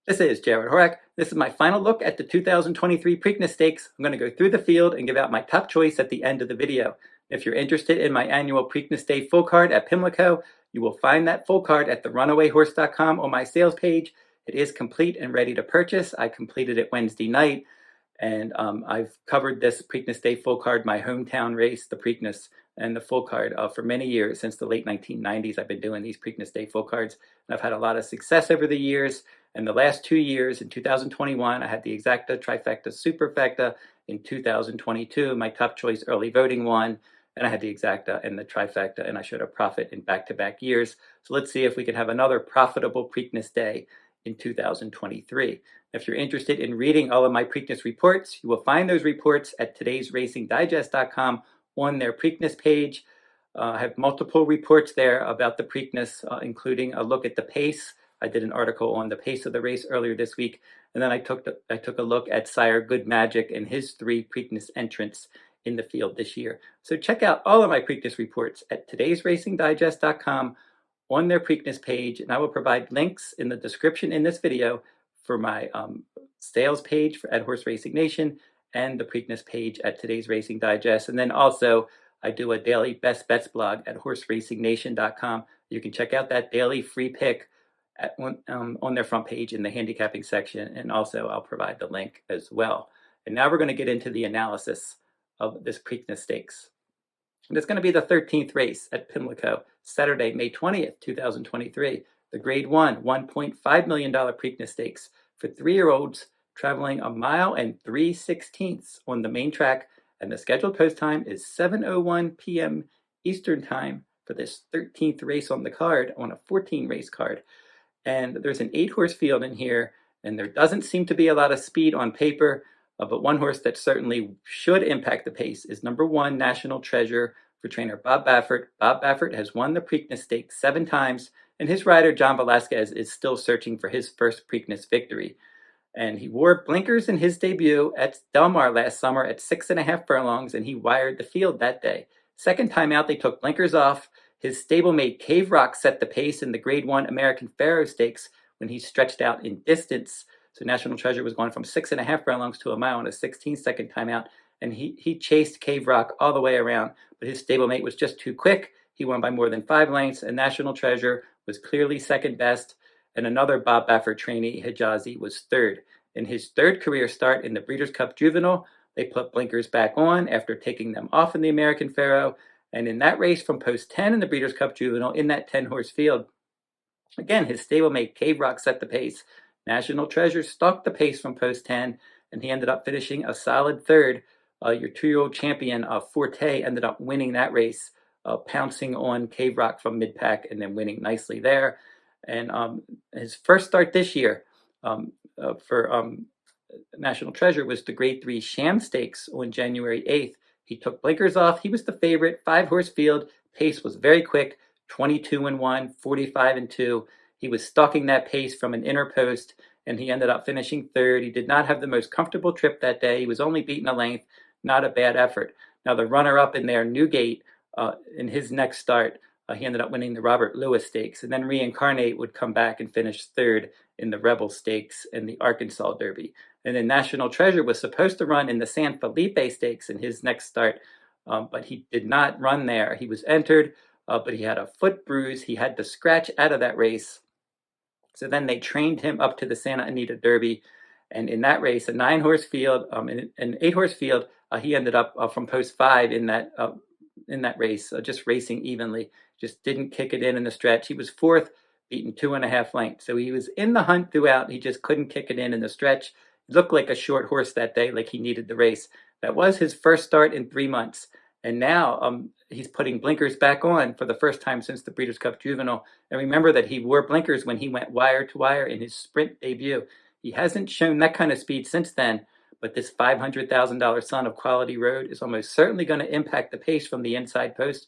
This is Jarrod Horak. This is my final look at the 2023 Preakness Stakes. I'm going to go through the field and give out my top choice at the end of the video. If you're interested in my annual Preakness Day full card at Pimlico, you will find that full card at the runawayhorse.com on my sales page. It is complete and ready to purchase. I completed it Wednesday night, and I've covered this Preakness Day full card, my hometown race, the Preakness, and the full card for many years. Since the late 1990s, I've been doing these Preakness Day full cards, and I've had a lot of success over the years. In the last 2 years, in 2021, I had the exacta, trifecta, superfecta. In 2022, my top choice early voting won, and I had the exacta and the trifecta, and I showed a profit in back-to-back years. So let's see if we can have another profitable Preakness Day in 2023. If you're interested in reading all of my Preakness reports, you will find those reports at todaysracingdigest.com on their Preakness page. I have multiple reports there about the Preakness, including a look at the pace. I did an article on the pace of the race earlier this week, and then I took a look at Sire Good Magic and his 3 Preakness entrants in the field this year. So check out all of my Preakness reports at todaysracingdigest.com on their Preakness page, and I will provide links in the description in this video for my sales page at Horse Racing Nation and the Preakness page at Today's Racing Digest. And then also I do a daily best bets blog at horseracingnation.com. You can check out that daily free pick on their front page in the handicapping section, and also I'll provide the link as well. And now we're going to get into the analysis of this Preakness Stakes. And it's going to be the 13th race at Pimlico, Saturday, May 20th, 2023. The Grade 1, $1.5 million Preakness Stakes for 3-year-olds traveling 1 mile and 3/16 on the main track, and the scheduled post time is 7:01 p.m. Eastern Time for this 13th race on the card, on a 14-race card. And there's an 8-horse field in here, and there doesn't seem to be a lot of speed on paper, but one horse that certainly should impact the pace is number 1, National Treasure, for trainer Bob Baffert. Bob Baffert has won the Preakness Stakes 7 times, and his rider John Velasquez is still searching for his first Preakness victory. And he wore blinkers in his debut at Del Mar last summer at 6.5 furlongs, and he wired the field that day. Second time out, they took blinkers off. His stablemate Cave Rock set the pace in the Grade 1 American Pharoah Stakes when he stretched out in distance. So National Treasure was going from 6.5 furlongs to 1 mile on a 16-second timeout, and he chased Cave Rock all the way around, but his stablemate was just too quick. He won by more than 5 lengths, and National Treasure was clearly second best, and another Bob Baffert trainee, Hijazi, was third. In his 3rd career start in the Breeders' Cup Juvenile, they put blinkers back on after taking them off in the American Pharoah. And in that race from post 10 in the Breeders' Cup Juvenile, in that 10-horse field, again, his stablemate Cave Rock set the pace. National Treasure stalked the pace from post 10, and he ended up finishing a solid 3rd. Your 2-year-old champion, Forte, ended up winning that race, pouncing on Cave Rock from mid-pack and then winning nicely there. And his first start this year for National Treasure was the Grade 3 Sham Stakes on January 8th. He took blinkers off. He was the favorite, 5-horse field. Pace was very quick, 22-1, 45-2. He was stalking that pace from an inner post, and he ended up finishing 3rd. He did not have the most comfortable trip that day. He was only beaten a length, not a bad effort. Now the runner-up in there, Newgate, in his next start, he ended up winning the Robert Lewis Stakes, and then Reincarnate would come back and finish 3rd in the Rebel Stakes and the Arkansas Derby. And then National Treasure was supposed to run in the San Felipe Stakes in his next start, but he did not run there. He was entered, but he had a foot bruise. He had to scratch out of that race. So then they trained him up to the Santa Anita Derby, and in that race, a 9-horse field, an 8-horse field, he ended up from post 5 in that race, just racing evenly. Just didn't kick it in the stretch. He was 4th, beaten 2.5 lengths. So he was in the hunt throughout. He just couldn't kick it in the stretch. He looked like a short horse that day, like he needed the race. That was his first start in 3 months. And now he's putting blinkers back on for the first time since the Breeders' Cup Juvenile. And remember that he wore blinkers when he went wire to wire in his sprint debut. He hasn't shown that kind of speed since then, but this $500,000 son of Quality Road is almost certainly going to impact the pace from the inside post.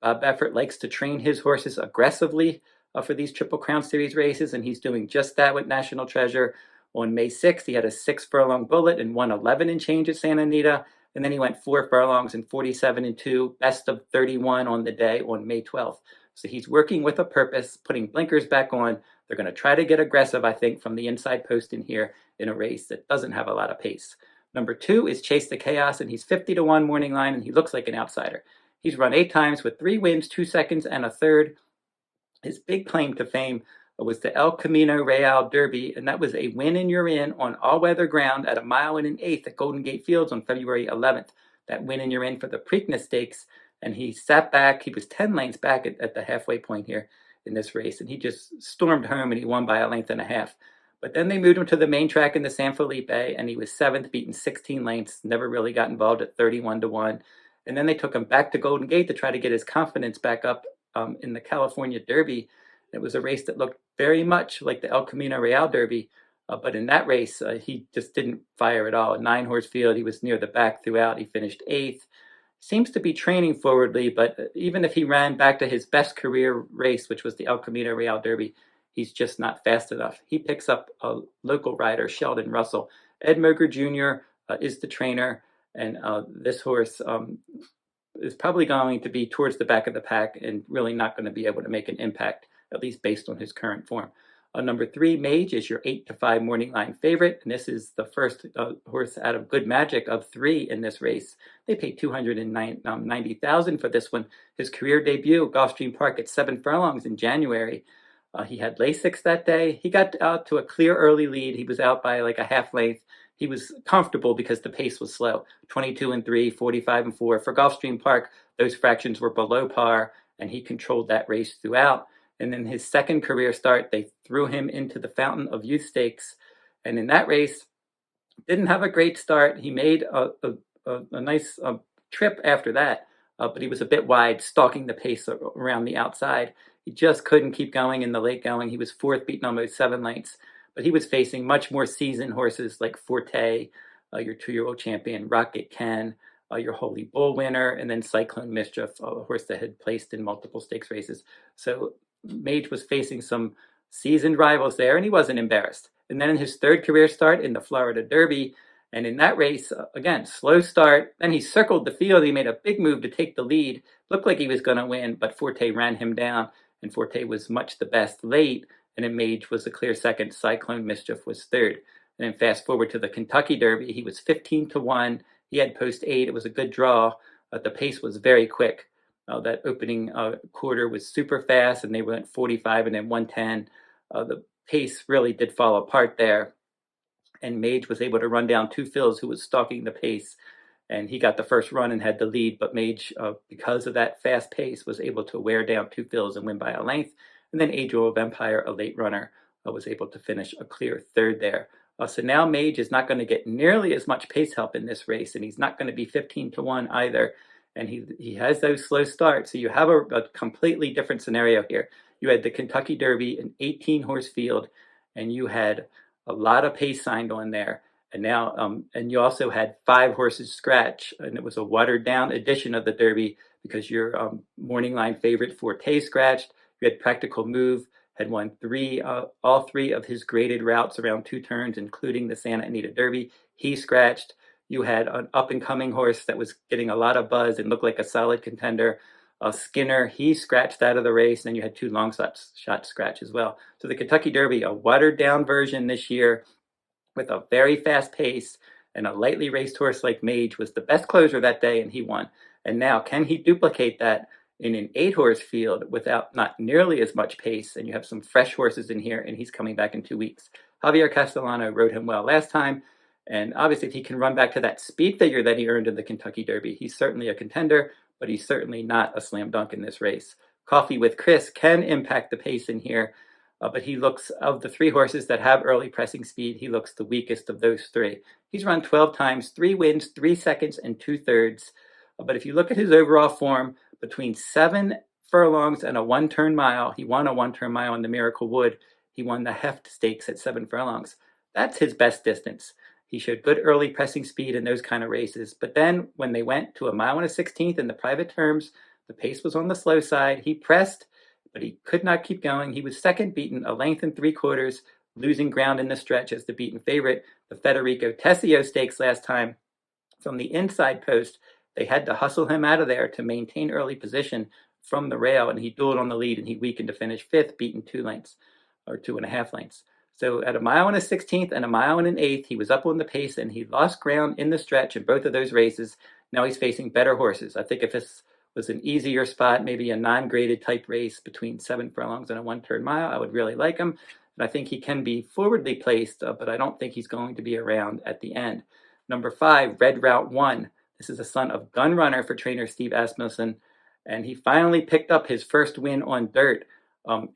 Bob Baffert likes to train his horses aggressively for these Triple Crown Series races, and he's doing just that with National Treasure. On May 6th, he had a 6-furlong bullet and won 11 and change at Santa Anita, And then he went 4 furlongs and 47-2, best of 31 on the day on May 12th. So he's working with a purpose, putting blinkers back on. They're going to try to get aggressive, I think, from the inside post in here in a race that doesn't have a lot of pace. Number 2 is Chase the Chaos, and he's 50-1 morning line, and he looks like an outsider. He's run 8 times with 3 wins, 2 seconds, and a third. His big claim to fame was the El Camino Real Derby, and that was a win and you're in on all-weather ground at 1 mile and an eighth at Golden Gate Fields on February 11th. That win and you're in for the Preakness Stakes, and he sat back. He was 10 lengths back at the halfway point here in this race, and he just stormed home, and he won by 1.5 lengths. But then they moved him to the main track in the San Felipe, and he was 7th, beaten 16 lengths, never really got involved at 31-1. And then they took him back to Golden Gate to try to get his confidence back up in the California Derby. It was a race that looked very much like the El Camino Real Derby, but in that race, he just didn't fire at all. A 9-horse field, he was near the back throughout. He finished 8th. Seems to be training forwardly, but even if he ran back to his best career race, which was the El Camino Real Derby, he's just not fast enough. He picks up a local rider, Sheldon Russell. Ed Moger Jr. Is the trainer, and this horse is probably going to be towards the back of the pack and really not going to be able to make an impact, at least based on his current form. Number 3, Mage, is your 8-5 morning line favorite, and this is the first horse out of Good Magic of 3 in this race. They paid $290,000 for this one. His career debut at Gulfstream Park at 7 furlongs in January. He had Lasix that day. He got out to a clear early lead. He was out by like a half length. He was comfortable because the pace was slow. 22-3, 45-4. For Gulfstream Park, those fractions were below par, and he controlled that race throughout. And then his second career start, they threw him into the Fountain of Youth Stakes. And in that race, didn't have a great start. He made a nice trip after that, but he was a bit wide, stalking the pace around the outside. He just couldn't keep going in the late going. He was 4th, beaten almost 7 lengths. But he was facing much more seasoned horses like Forte, your 2-year-old champion, Rocket Ken, your Holy Bull winner, and then Cyclone Mischief, a horse that had placed in multiple stakes races. So Mage was facing some seasoned rivals there, and he wasn't embarrassed. And then in his third career start in the Florida Derby, and in that race, again, slow start. Then he circled the field. He made a big move to take the lead. Looked like he was going to win, but Forte ran him down, and Forte was much the best late, and then Mage was a clear second. Cyclone Mischief was third. And then fast forward to the Kentucky Derby, he was 15-1. He had post 8. It was a good draw. The pace was very quick. That opening quarter was super fast, and they went 45 and then 110. The pace really did fall apart there, and Mage was able to run down 2 fills who was stalking the pace, and he got the first run and had the lead, but Mage, because of that fast pace, was able to wear down 2 fills and win by a length. And then Angel of Empire, a late runner, was able to finish a clear third there. So now Mage is not going to get nearly as much pace help in this race, and he's not going to be 15-1 either. And he has those slow starts. So you have a completely different scenario here. You had the Kentucky Derby, an 18-horse field, and you had a lot of pace signed on there. And now, and you also had 5 horses scratch, and it was a watered-down edition of the Derby because your morning line favorite Forte scratched. You had Practical Move, had won all 3 of his graded routes around 2 turns, including the Santa Anita Derby. He scratched. You had an up-and-coming horse that was getting a lot of buzz and looked like a solid contender. Skinner, he scratched out of the race, and then you had 2 long shots scratch as well. So the Kentucky Derby, a watered-down version this year with a very fast pace, and a lightly raced horse like Mage was the best closer that day, and he won. And now, can he duplicate that in an 8-horse field without not nearly as much pace? And you have some fresh horses in here, and he's coming back in 2 weeks. Javier Castellano rode him well last time. And obviously, if he can run back to that speed figure that he earned in the Kentucky Derby, he's certainly a contender, but he's certainly not a slam dunk in this race. Coffeewithchris can impact the pace in here, but he looks, of the 3 horses that have early pressing speed, he looks the weakest of those 3. He's run 12 times, 3 wins, 3 seconds, and 2/3. But if you look at his overall form, between 7 furlongs and a 1-turn mile, he won a 1-turn mile in the Miracle Wood. He won the Heft Stakes at 7 furlongs. That's his best distance. He showed good early pressing speed in those kind of races. But then when they went to 1 1/16 in the private terms, the pace was on the slow side. He pressed, but he could not keep going. He was second, beaten 1 3/4, losing ground in the stretch as the beaten favorite. The Federico Tessio Stakes last time, from the inside post. They had to hustle him out of there to maintain early position from the rail, and he dueled on the lead, and he weakened to finish 5th, beaten 2 lengths, or 2.5 lengths. So at a mile and a 16th and a mile and an 1/8, he was up on the pace, and he lost ground in the stretch in both of those races. Now he's facing better horses. I think if this was an easier spot, maybe a non-graded type race between 7 furlongs and a 1-turn mile, I would really like him. And I think he can be forwardly placed, but I don't think he's going to be around at the end. Number 5, Red Route 1. This is a son of Gun Runner for trainer Steve Asmussen, and he finally picked up his first win on dirt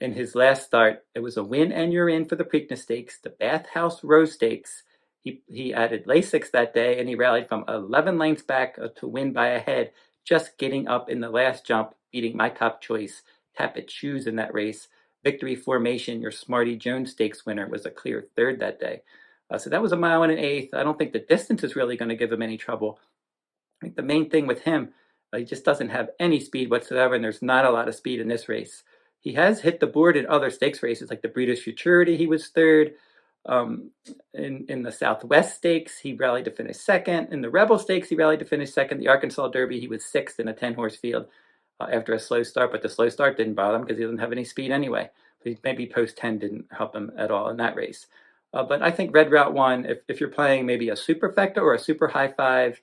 in his last start. It was a win and you're in for the Preakness Stakes, the Bathhouse Row Stakes. He added Lasix that day, and he rallied from 11 lengths back to win by a head, just getting up in the last jump, beating my top choice, Tapit Shoes, in that race. Victory Formation, your Smarty Jones Stakes winner, was a clear 3rd that day. So that was a mile and an 1/8. I don't think the distance is really going to give him any trouble. I think the main thing with him, he just doesn't have any speed whatsoever, and there's not a lot of speed in this race. He has hit the board in other stakes races, like the Breeders' Futurity, he was 3rd. In the Southwest Stakes, he rallied to finish 2nd. In the Rebel Stakes, he rallied to finish 2nd. The Arkansas Derby, he was 6th in a 10-horse field after a slow start, but the slow start didn't bother him because he doesn't have any speed anyway. Maybe post 10 didn't help him at all in that race. But I think Red Route 1, if you're playing maybe a superfecta or a super high 5,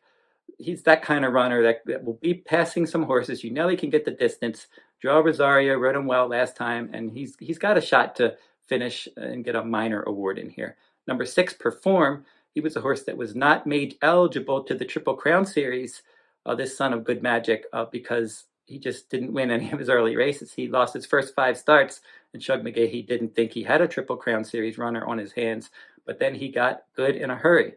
he's that kind of runner that will be passing some horses. You know he can get the distance. Joel Rosario rode him well last time, and he's got a shot to finish and get a minor award in here. Number 6, Perform. He was a horse that was not Mage eligible to the Triple Crown Series, this son of Good Magic, because he just didn't win any of his early races. He lost his first 5 starts, and Shug McGahee didn't think he had a Triple Crown Series runner on his hands, but then he got good in a hurry.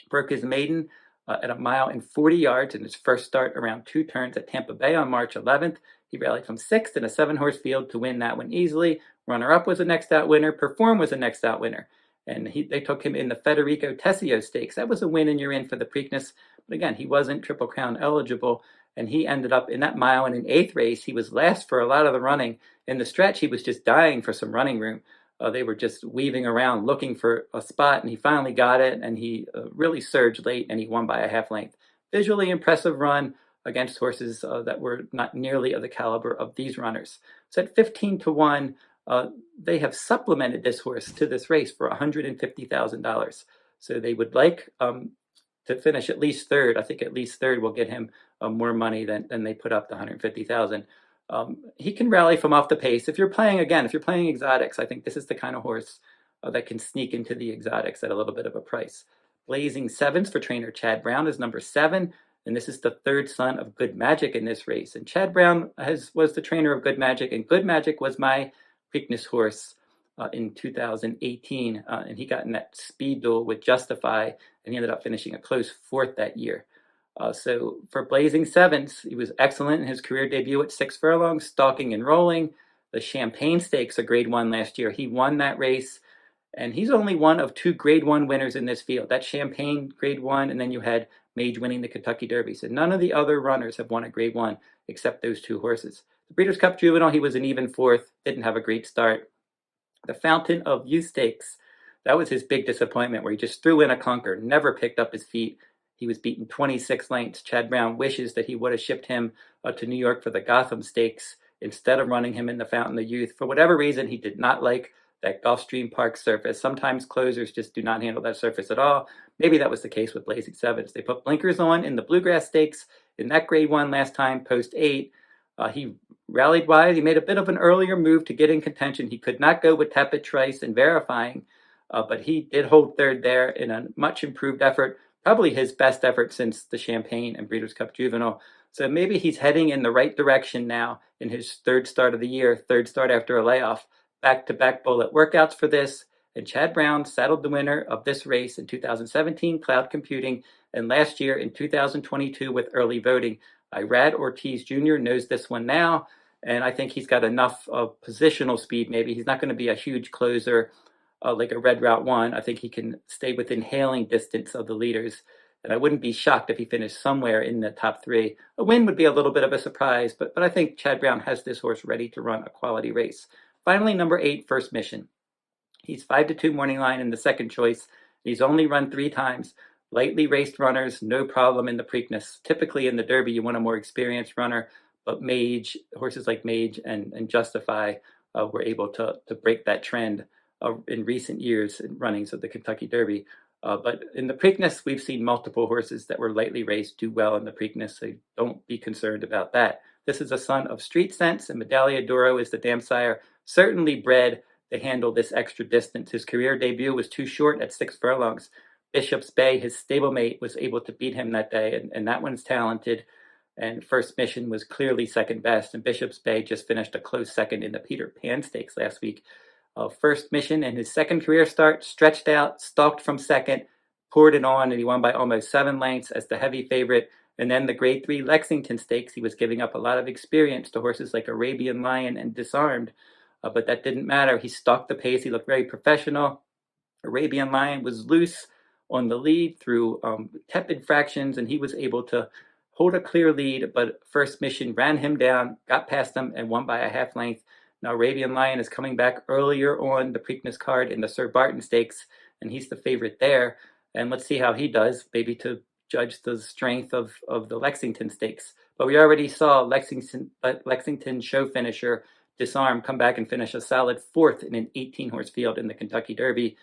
Broke his maiden at a mile and 40 yards in his first start around 2 turns at Tampa Bay on March 11th. He rallied from 6th in a 7-horse field to win that one easily. Runner-up was a next out winner. Perform was a next out winner. And they took him in the Federico Tessio Stakes. That was a win and you're in for the Preakness. But again, he wasn't Triple Crown eligible. And he ended up in that mile and an 1/8 race. He was last for a lot of the running. In the stretch, he was just dying for some running room. They were just weaving around looking for a spot, and he finally got it, and he really surged late, and he won by a half length. Visually impressive run against horses that were not nearly of the caliber of these runners. So at 15-1, they have supplemented this horse to this race for $150,000. So they would like to finish at least 3rd. I think at least 3rd will get him more money than they put up the $150,000. He can rally from off the pace. If you're playing exotics, I think this is the kind of horse that can sneak into the exotics at a little bit of a price. Blazing Sevens for trainer Chad Brown is number 7, and this is the 3rd son of Good Magic in this race. And Chad Brown was the trainer of Good Magic, and Good Magic was my Preakness horse in 2018, and he got in that speed duel with Justify, and he ended up finishing a close 4th that year. So for Blazing Sevens, he was excellent in his career debut at 6 furlongs, stalking and rolling. The Champagne Stakes, a Grade 1 last year, he won that race, and he's only one of 2 Grade 1 winners in this field. That Champagne Grade 1, and then you had Mage winning the Kentucky Derby. So none of the other runners have won a Grade 1 except those 2 horses. The Breeders' Cup Juvenile, he was an even 4th, didn't have a great start. The Fountain of Youth Stakes, that was his big disappointment, where he just threw in a clunker, never picked up his feet. He was beaten 26 lengths. Chad Brown wishes that he would have shipped him to New York for the Gotham Stakes instead of running him in the Fountain of Youth. For whatever reason, he did not like that Gulfstream Park surface. Sometimes closers just do not handle that surface at all. Maybe that was the case with Blazing Sevens. They put blinkers on in the Bluegrass Stakes in that Grade 1 last time, post 8. He rallied wide. He made a bit of an earlier move to get in contention. He could not go with Tapit, Trice, and Verifying, but he did hold 3rd there in a much improved effort. Probably his best effort since the Champagne and Breeders' Cup Juvenile. So maybe he's heading in the right direction now in his 3rd start of the year, 3rd start after a layoff. Back-to-back bullet workouts for this. And Chad Brown saddled the winner of this race in 2017, Cloud Computing, and last year in 2022 with early voting. Irad Ortiz Jr. knows this one now, and I think he's got enough positional speed. Maybe he's not going to be a huge closer like a Red Route 1. I think he can stay within hailing distance of the leaders, and I wouldn't be shocked if he finished somewhere in the top 3. A win would be a little bit of a surprise, but I think Chad Brown has this horse ready to run a quality race. Finally, number 8, First Mission. He's 5-2 morning line in the second choice. He's only run 3 times, Lightly raced runners, no problem in the Preakness. Typically in the Derby, you want a more experienced runner, but Mage, horses like Mage and Justify were able to break that trend in recent years in runnings of the Kentucky Derby. But in the Preakness, we've seen multiple horses that were lightly raced do well in the Preakness, so don't be concerned about that. This is a son of Street Sense, and Medaglia d'Oro is the dam sire, certainly bred to handle this extra distance. His career debut was too short at 6 furlongs. Bishop's Bay, his stablemate, was able to beat him that day, and that one's talented. And First Mission was clearly second best, and Bishop's Bay just finished a close second in the Peter Pan Stakes last week. First Mission in his second career start, stretched out, stalked from second, poured it on, and he won by almost 7 lengths as the heavy favorite. And then the Grade 3 Lexington Stakes, he was giving up a lot of experience to horses like Arabian Lion and Disarmed, but that didn't matter. He stalked the pace. He looked very professional. Arabian Lion was loose on the lead through tepid fractions, and he was able to hold a clear lead, but First Mission ran him down, got past him, and won by a half length. Now Arabian Lion is coming back earlier on the Preakness card in the Sir Barton Stakes, and he's the favorite there. And let's see how he does, maybe to judge the strength of the Lexington Stakes. But we already saw Lexington show finisher Disarm come back and finish a solid 4th in an 18-horse field in the Kentucky Derby.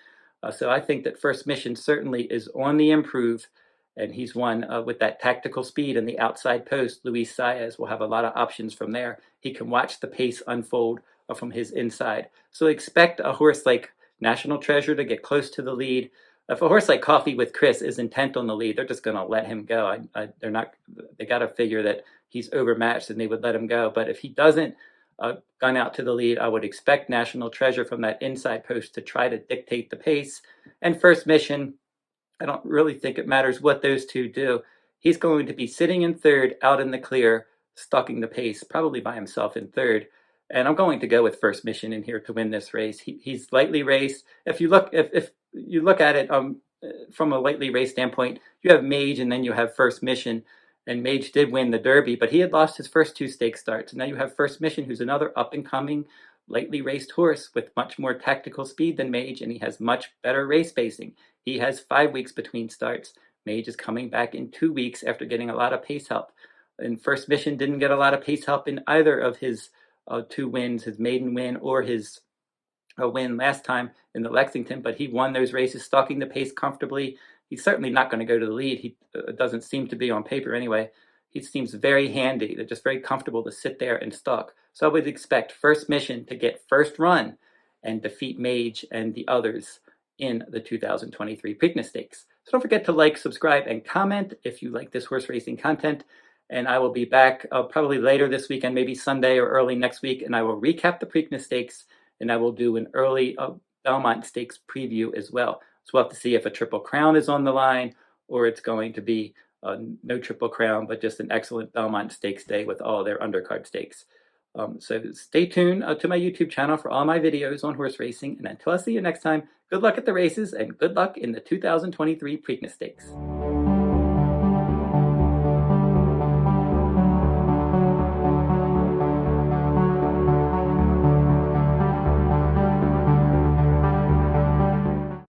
So I think that First Mission certainly is on the improve, and he's won with that tactical speed and the outside post. Luis Saez will have a lot of options from there. He can watch the pace unfold from his inside. So expect a horse like National Treasure to get close to the lead. If a horse like Coffeewithchris is intent on the lead, they're just going to let him go. They're not. They got to figure that he's overmatched, and they would let him go. But if he doesn't gone out to the lead, I would expect National Treasure from that inside post to try to dictate the pace. And First Mission, I don't really think it matters what those two do. He's going to be sitting in third, out in the clear, stalking the pace, probably by himself in third. And I'm going to go with First Mission in here to win this race. He's lightly raced. If you look at it from a lightly raced standpoint, you have Mage and then you have First Mission. And Mage did win the Derby, but he had lost his first 2 stake starts. And now you have First Mission, who's another up-and-coming, lightly raced horse with much more tactical speed than Mage, and he has much better race pacing. He has 5 weeks between starts. Mage is coming back in 2 weeks after getting a lot of pace help. And First Mission didn't get a lot of pace help in either of his 2 wins, his maiden win or his win last time in the Lexington, but he won those races, stalking the pace comfortably. He's certainly not going to go to the lead. He doesn't seem to be on paper anyway. He seems very handy. They're just very comfortable to sit there and stalk. So I would expect First Mission to get first run and defeat Mage and the others in the 2023 Preakness Stakes. So don't forget to like, subscribe, and comment if you like this horse racing content. And I will be back probably later this weekend, maybe Sunday or early next week, and I will recap the Preakness Stakes, and I will do an early Belmont Stakes preview as well. So we'll have to see if a Triple Crown is on the line, or it's going to be no Triple Crown, but just an excellent Belmont Stakes day with all their undercard stakes. So stay tuned to my YouTube channel for all my videos on horse racing. And until I see you next time, good luck at the races and good luck in the 2023 Preakness Stakes.